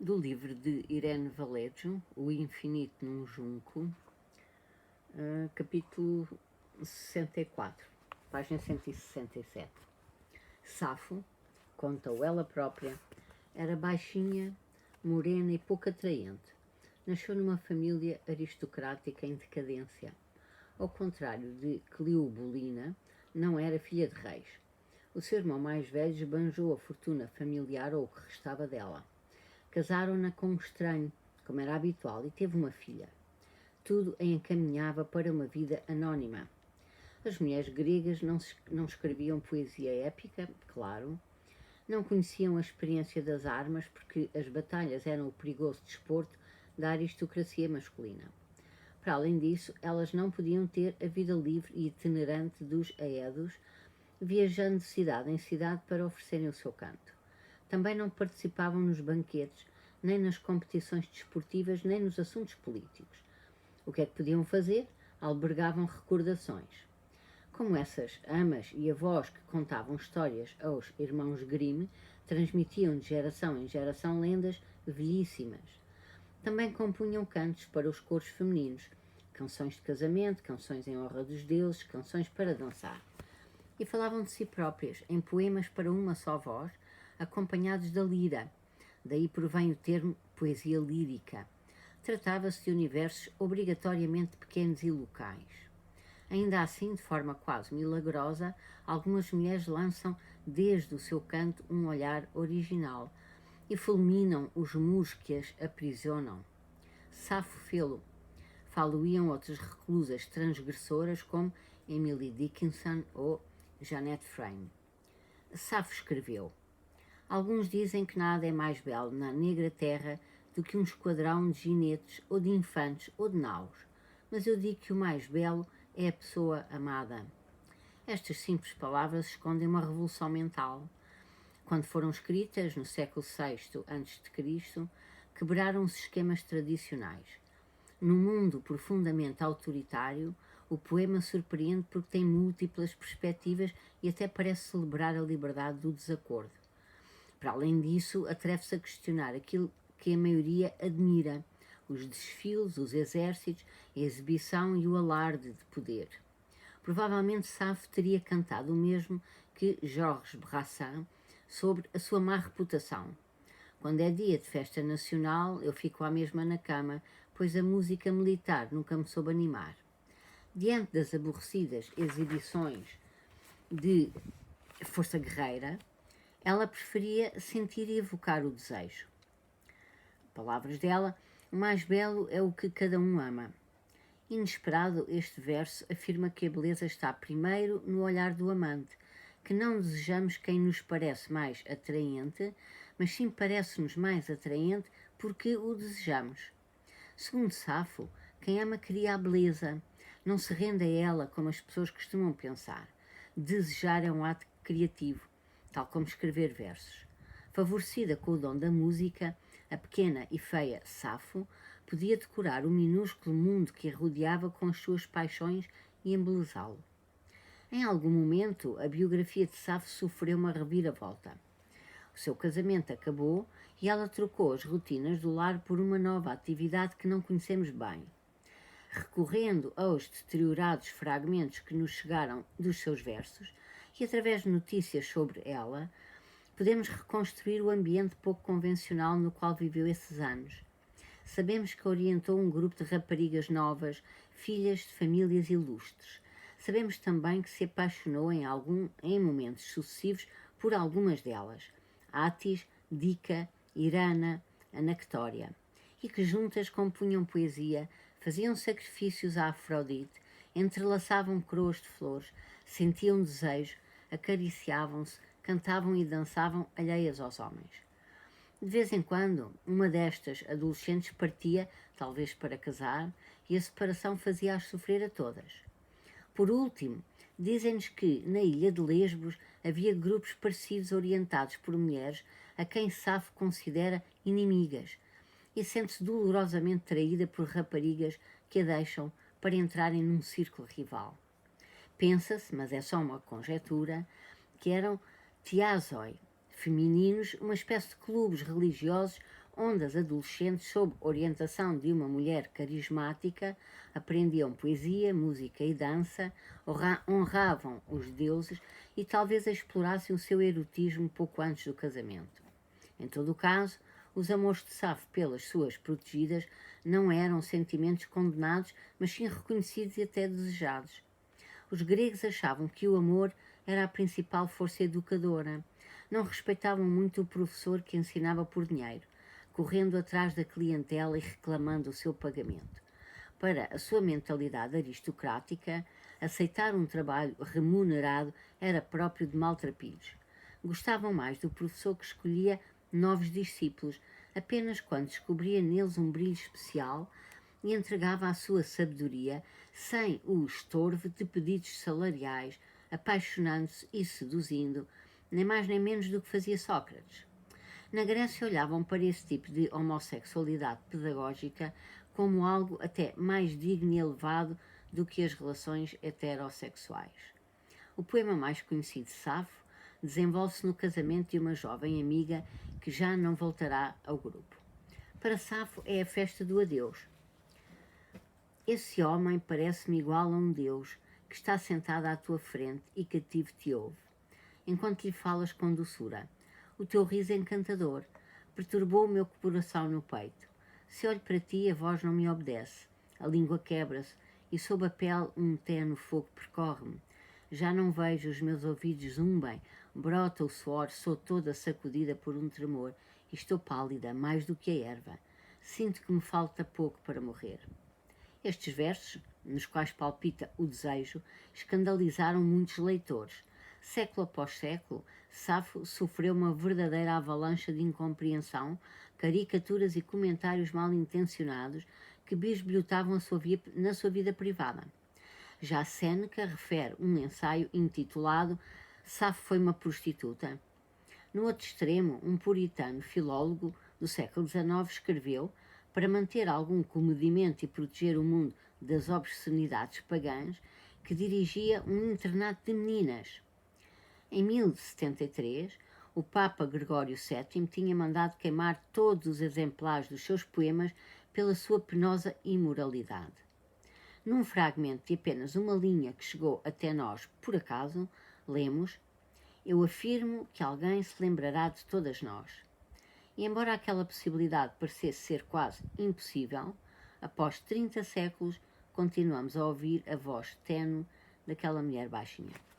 do livro de Irene Valejo, O Infinito num Junco, capítulo 64, página 167. Safo, conta-o ela própria, era baixinha, morena e pouco atraente. Nasceu numa família aristocrática em decadência. Ao contrário de Cleobulina, não era filha de reis. O seu irmão mais velho esbanjou a fortuna familiar ou o que restava dela. Casaram-na com um estranho, como era habitual, e teve uma filha. Tudo a encaminhava para uma vida anónima. As mulheres gregas não escreviam poesia épica, claro, não conheciam a experiência das armas, porque as batalhas eram o perigoso desporto da aristocracia masculina. Para além disso, elas não podiam ter a vida livre e itinerante dos aedos, viajando de cidade em cidade para oferecerem o seu canto. Também não participavam nos banquetes, nem nas competições desportivas, nem nos assuntos políticos. O que é que podiam fazer? Albergavam recordações. Como essas amas e avós que contavam histórias aos irmãos Grimm, transmitiam de geração em geração lendas velhíssimas. Também compunham cantos para os coros femininos, canções de casamento, canções em honra dos deuses, canções para dançar. E falavam de si próprias, em poemas para uma só voz, acompanhados da lira. Daí provém o termo poesia lírica. Tratava-se de universos obrigatoriamente pequenos e locais. Ainda assim, de forma quase milagrosa, algumas mulheres lançam desde o seu canto um olhar original e fulminam os muros que as aprisionam. Safo fê-lo. Falo-iam outras reclusas transgressoras como Emily Dickinson ou Janet Frame. Safo escreveu: alguns dizem que nada é mais belo na negra terra do que um esquadrão de ginetes, ou de infantes, ou de naus. Mas eu digo que o mais belo é a pessoa amada. Estas simples palavras escondem uma revolução mental. Quando foram escritas, no século VI a.C., quebraram os esquemas tradicionais. Num mundo profundamente autoritário, o poema surpreende porque tem múltiplas perspectivas e até parece celebrar a liberdade do desacordo. Para além disso, atreve-se a questionar aquilo que a maioria admira: os desfiles, os exércitos, a exibição e o alarde de poder. Provavelmente Safo teria cantado o mesmo que Georges Brassens sobre a sua má reputação. Quando é dia de festa nacional, eu fico à mesma na cama, pois a música militar nunca me soube animar. Diante das aborrecidas exibições de força guerreira, ela preferia sentir e evocar o desejo. Palavras dela: o mais belo é o que cada um ama. Inesperado, este verso afirma que a beleza está primeiro no olhar do amante, que não desejamos quem nos parece mais atraente, mas sim parece-nos mais atraente porque o desejamos. Segundo Safo, quem ama cria a beleza, não se rende a ela como as pessoas costumam pensar. Desejar é um ato criativo, tal como escrever versos. Favorecida com o dom da música, a pequena e feia Safo podia decorar o minúsculo mundo que a rodeava com as suas paixões e embelezá-lo. Em algum momento, a biografia de Safo sofreu uma reviravolta. O seu casamento acabou e ela trocou as rotinas do lar por uma nova atividade que não conhecemos bem. Recorrendo aos deteriorados fragmentos que nos chegaram dos seus versos e através de notícias sobre ela, podemos reconstruir o ambiente pouco convencional no qual viveu esses anos. Sabemos que orientou um grupo de raparigas novas, filhas de famílias ilustres. Sabemos também que se apaixonou em momentos sucessivos por algumas delas: Atis, Dica, Irana, Anactória, e que juntas compunham poesia, faziam sacrifícios a Afrodite, entrelaçavam coroas de flores, sentiam desejo, acariciavam-se, cantavam e dançavam alheias aos homens. De vez em quando, uma destas adolescentes partia, talvez para casar, e a separação fazia-as sofrer a todas. Por último, dizem-nos que, na ilha de Lesbos, havia grupos parecidos orientados por mulheres a quem Safo considera inimigas, e sente-se dolorosamente traída por raparigas que a deixam para entrarem num círculo rival. Pensa-se, mas é só uma conjetura, que eram tiazoi, femininos, uma espécie de clubes religiosos onde as adolescentes, sob orientação de uma mulher carismática, aprendiam poesia, música e dança, honravam os deuses e talvez explorassem o seu erotismo pouco antes do casamento. Em todo o caso, os amores de Safo pelas suas protegidas não eram sentimentos condenados, mas sim reconhecidos e até desejados. Os gregos achavam que o amor era a principal força educadora. Não respeitavam muito o professor que ensinava por dinheiro, correndo atrás da clientela e reclamando o seu pagamento. Para a sua mentalidade aristocrática, aceitar um trabalho remunerado era próprio de maltrapilhos. Gostavam mais do professor que escolhia novos discípulos, apenas quando descobria neles um brilho especial e entregava a sua sabedoria sem o estorvo de pedidos salariais, apaixonando-se e seduzindo, nem mais nem menos do que fazia Sócrates. Na Grécia olhavam para esse tipo de homossexualidade pedagógica como algo até mais digno e elevado do que as relações heterossexuais. O poema mais conhecido de Safo desenvolve-se no casamento de uma jovem amiga que já não voltará ao grupo. Para Safo é a festa do adeus. Esse homem parece-me igual a um deus que está sentado à tua frente e cativo te ouve, enquanto lhe falas com doçura. O teu riso encantador perturbou o meu coração no peito. Se olho para ti, a voz não me obedece, a língua quebra-se e sob a pele um tenue fogo percorre-me. Já não vejo, os meus ouvidos zumbem, brota o suor, sou toda sacudida por um tremor e estou pálida, mais do que a erva. Sinto que me falta pouco para morrer. Estes versos, nos quais palpita o desejo, escandalizaram muitos leitores. Século após século, Safo sofreu uma verdadeira avalanche de incompreensão, caricaturas e comentários mal intencionados que bisbilhotavam na sua vida privada. Já Séneca refere um ensaio intitulado Safo foi uma prostituta. No outro extremo, um puritano filólogo do século XIX escreveu, para manter algum comedimento e proteger o mundo das obscenidades pagãs, que dirigia um internato de meninas. Em 1073, o Papa Gregório VII tinha mandado queimar todos os exemplares dos seus poemas pela sua penosa imoralidade. Num fragmento de apenas uma linha que chegou até nós por acaso, lemos: eu afirmo que alguém se lembrará de todas nós. E embora aquela possibilidade parecesse ser quase impossível, após 30 séculos continuamos a ouvir a voz ténue daquela mulher baixinha.